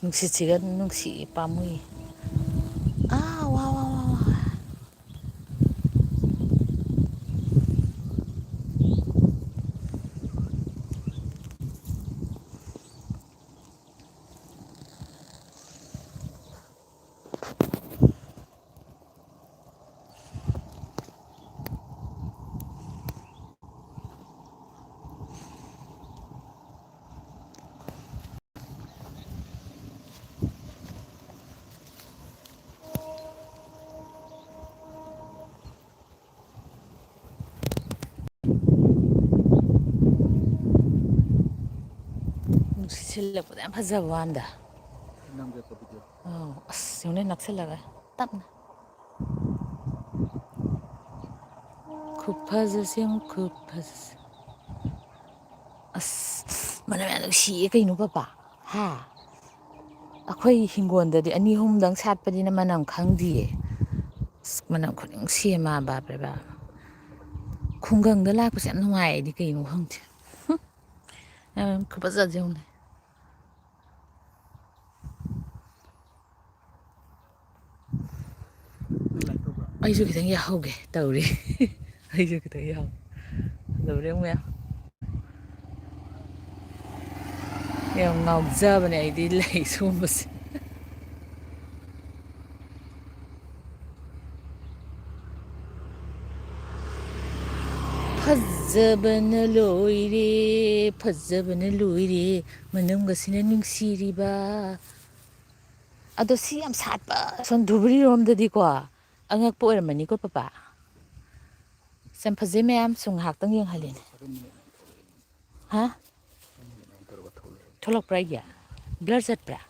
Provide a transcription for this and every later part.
Nungsitsiga nungsi pamuy. Wow, wow, wow, wow. Nungsi silakpada yam fazaba wanda. Yung naksilaka tapna. Khupazase yung khupazase. Manam yan nungsi kaino papa. Ha. Ako'y hingondadi ani humdang satpadi na manam khangdiye. Manam khuning siyama babre ba. Khungangda lakpasi yam nungay di kaino khangdi. Khupazase yung ne. Aisu kitang yahauge tauri. Aisu kitang yahau. Tauri yung maya. Yung ngawdzaba na ay di lay sumas. Fazabana loire, fazabana loire, manamgasina nungsiriba. Ado siyam satpa. Son dhubri romdadi ko. Angakpo oramani ko papa. Sam faze mayam sung haktang yung halin. Ha? Tholok pra ya. Blur set pra.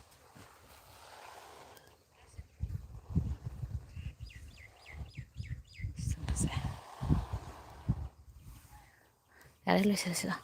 Yara lo sila sila.